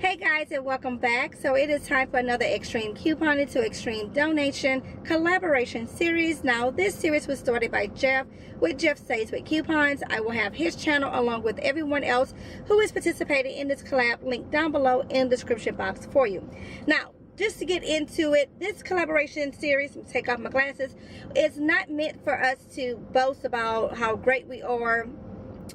Hey guys, and welcome back. So it is time for another extreme couponing to extreme donation collaboration series. Now this series was started by Jeff with Jeff Saves with Coupons. I will have his channel along with everyone else who is participating in this collab linked down below in the description box for you. Now just to get into it, this collaboration series, let me take off my glasses, is not meant for us to boast about how great we are,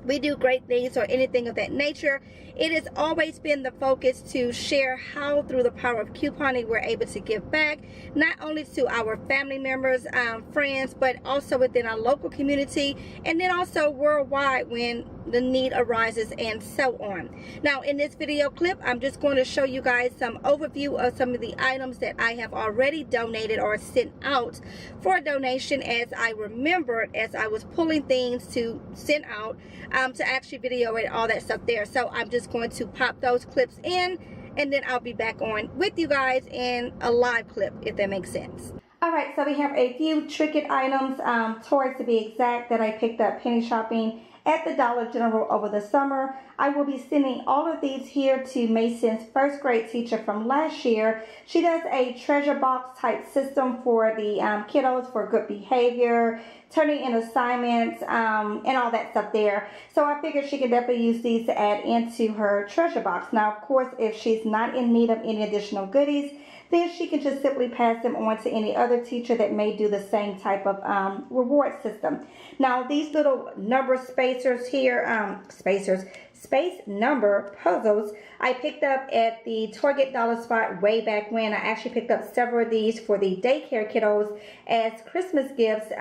we do great things, or anything of that nature. It has always been the focus to share how through the power of couponing we're able to give back, not only to our family members, friends, but also within our local community, and then also worldwide when the need arises, and so on. Now in this video clip, I'm just going to show you guys some overview of some of the items that I have already donated or sent out for a donation, as I remembered as I was pulling things to send out, to actually video it, all that stuff there. So I'm just going to pop those clips in, and then I'll be back on with you guys in a live clip, if that makes sense. Alright, so we have a few trinket items, toys to be exact, that I picked up penny shopping at the Dollar General over the summer. I will be sending all of these here to Mason's first grade teacher from last year. She does a treasure box type system for the kiddos for good behavior, turning in assignments, and all that stuff there. So I figured she could definitely use these to add into her treasure box. Now, of course, if she's not in need of any additional goodies, then she can just simply pass them on to any other teacher that may do the same type of reward system. Now, these little number spacers here, space number puzzles, I picked up at the Target dollar spot way back when. I actually picked up several of these for the daycare kiddos as Christmas gifts.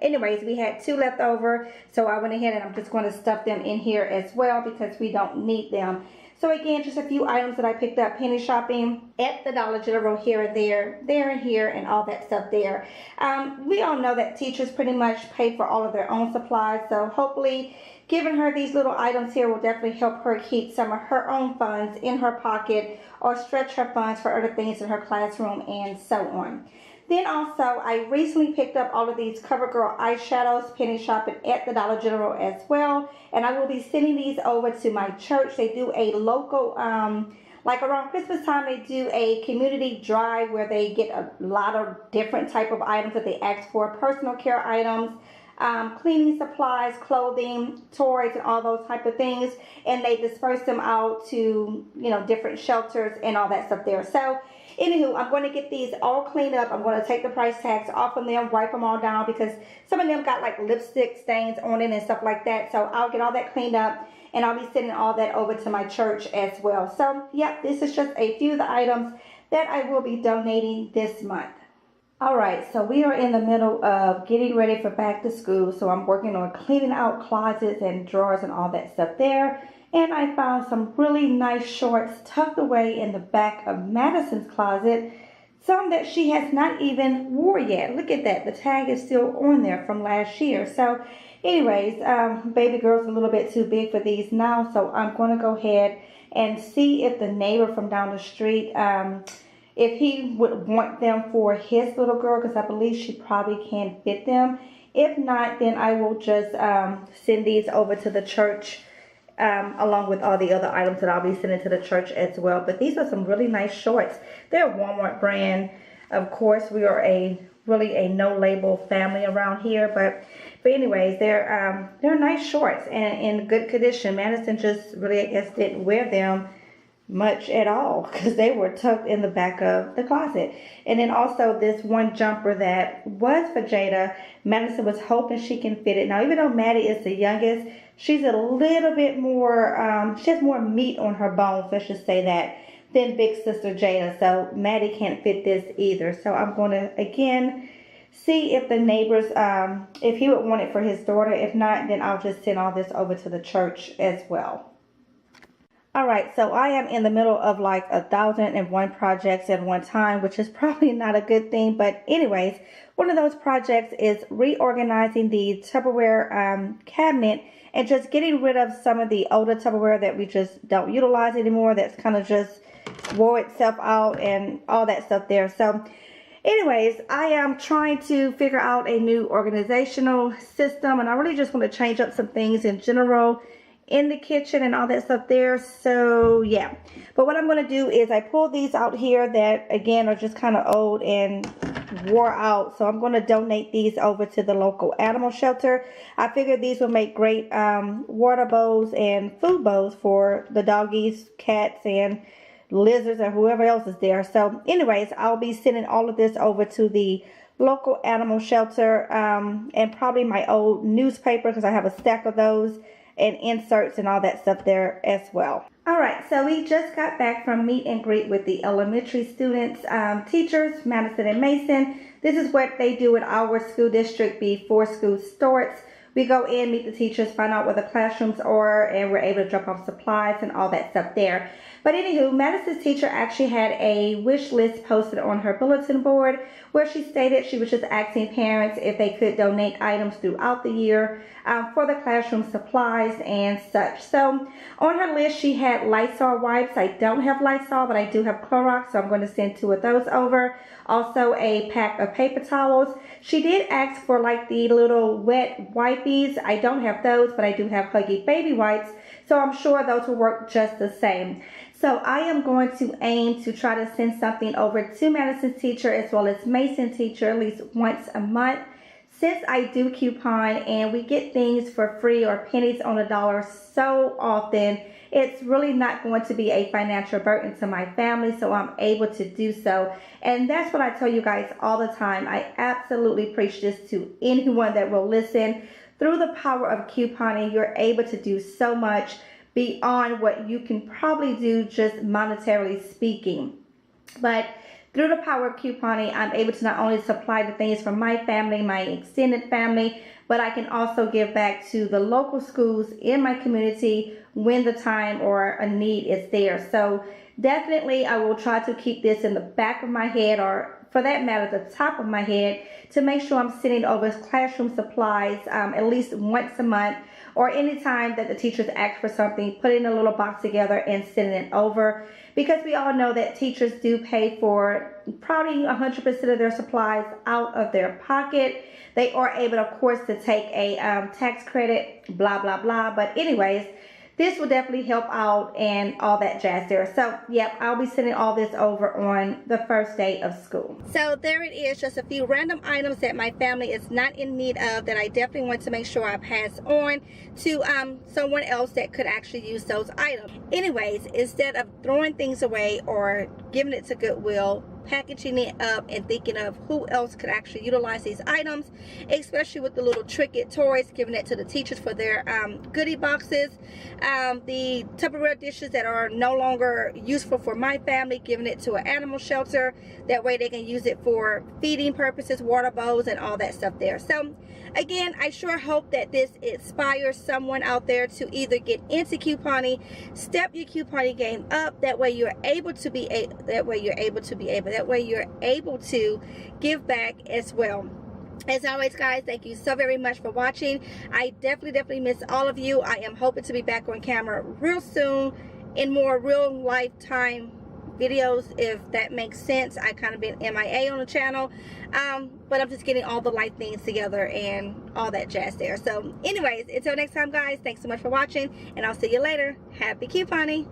Anyways, we had 2 left over, so I went ahead and I'm just going to stuff them in here as well because we don't need them. So again, just a few items that I picked up penny shopping at the Dollar General, here and there and here, and all that stuff there. We all know that teachers pretty much pay for all of their own supplies, so hopefully giving her these little items here will definitely help her keep some of her own funds in her pocket, or stretch her funds for other things in her classroom, and so on. Then also, I recently picked up all of these CoverGirl eyeshadows, penny shopping at the Dollar General as well. And I will be sending these over to my church. They do a local, like around Christmas time, they do a community drive where they get a lot of different type of items that they ask for. Personal care items, cleaning supplies, clothing, toys, and all those type of things. And they disperse them out to, you know, different shelters and all that stuff there. So anywho, I'm going to get these all cleaned up. I'm going to take the price tags off of them, wipe them all down, because some of them got like lipstick stains on it and stuff like that. So I'll get all that cleaned up, and I'll be sending all that over to my church as well. So yeah, this is just a few of the items that I will be donating this month. Alright, so we are in the middle of getting ready for back to school. So I'm working on cleaning out closets and drawers and all that stuff there. And I found some really nice shorts tucked away in the back of Madison's closet. Some that she has not even wore yet. Look at that. The tag is still on there from last year. So anyways, baby girl's a little bit too big for these now. So I'm going to go ahead and see if the neighbor from down the street, if he would want them for his little girl, because I believe she probably can fit them. If not, then I will just send these over to the church, along with all the other items that I'll be sending to the church as well. But these are some really nice shorts. They're a Walmart brand. Of course, we are really a no-label family around here. But anyways, they're nice shorts and in good condition. Madison just really, I guess, didn't wear them much at all because they were tucked in the back of the closet. And then also this one jumper that was for Jada, Madison was hoping she can fit it. Now, even though Maddie is the youngest, she's a little bit more, she has more meat on her bones, let's just say that, than big sister Jada. So Maddie can't fit this either. So I'm going to, again, see if the neighbors, if he would want it for his daughter. If not, then I'll just send all this over to the church as well. Alright, so I am in the middle of like 1,001 projects at one time, which is probably not a good thing. But anyways, one of those projects is reorganizing the Tupperware cabinet and just getting rid of some of the older Tupperware that we just don't utilize anymore. That's kind of just wore itself out and all that stuff there. So anyways, I am trying to figure out a new organizational system, and I really just want to change up some things in general in the kitchen and all that stuff there. So yeah, but what I'm going to do is I pulled these out here that again are just kind of old and wore out, so I'm going to donate these over to the local animal shelter. I figured these would make great water bowls and food bowls for the doggies, cats, and lizards, and whoever else is there. So anyways, I'll be sending all of this over to the local animal shelter, and probably my old newspaper, because I have a stack of those, and inserts and all that stuff there as well. Alright, so we just got back from meet and greet with the elementary students, teachers, Madison and Mason. This is what they do at our school district before school starts. We go in, meet the teachers, find out where the classrooms are, and we're able to drop off supplies and all that stuff there. But anywho, Madison's teacher actually had a wish list posted on her bulletin board where she stated she was just asking parents if they could donate items throughout the year for the classroom supplies and such. So on her list, she had Lysol wipes. I don't have Lysol, but I do have Clorox, so I'm going to send 2 of those over. Also a pack of paper towels. She did ask for like the little wet wipies. I don't have those, but I do have Huggy baby wipes, so I'm sure those will work just the same. So I am going to aim to try to send something over to Madison's teacher as well as Mason's teacher at least once a month. Since I do coupon and we get things for free or pennies on the dollar so often, it's really not going to be a financial burden to my family, so I'm able to do so. And that's what I tell you guys all the time. I absolutely preach this to anyone that will listen. Through the power of couponing, you're able to do so much beyond what you can probably do just monetarily speaking. But through the power of couponing, I'm able to not only supply the things for my family, my extended family, but I can also give back to the local schools in my community when the time or a need is there. So definitely I will try to keep this in the back of my head, or for that matter, the top of my head, to make sure I'm sending over classroom supplies at least once a month, or anytime that the teachers ask for something, putting a little box together and sending it over. Because we all know that teachers do pay for probably 100% of their supplies out of their pocket. They are able, of course, to take a tax credit, blah, blah, blah. But anyways, this will definitely help out and all that jazz there. So, yep, I'll be sending all this over on the first day of school. So there it is, just a few random items that my family is not in need of that I definitely want to make sure I pass on to someone else that could actually use those items. Anyways, instead of throwing things away or giving it to Goodwill, packaging it up and thinking of who else could actually utilize these items, especially with the little Trinket toys, giving it to the teachers for their goodie boxes, the Tupperware dishes that are no longer useful for my family, giving it to an animal shelter. That way they can use it for feeding purposes, water bowls, and all that stuff there. So again, I sure hope that this inspires someone out there to either get into couponing, step your couponing game up. That way you're able to give back as well. As always, guys, thank you so very much for watching. I definitely miss all of you. I am hoping to be back on camera real soon in more real lifetime videos, if that makes sense. I kind of been MIA on the channel, but I'm just getting all the life things together and all that jazz there. So anyways, until next time, guys, thanks so much for watching, and I'll see you later. Happy couponing.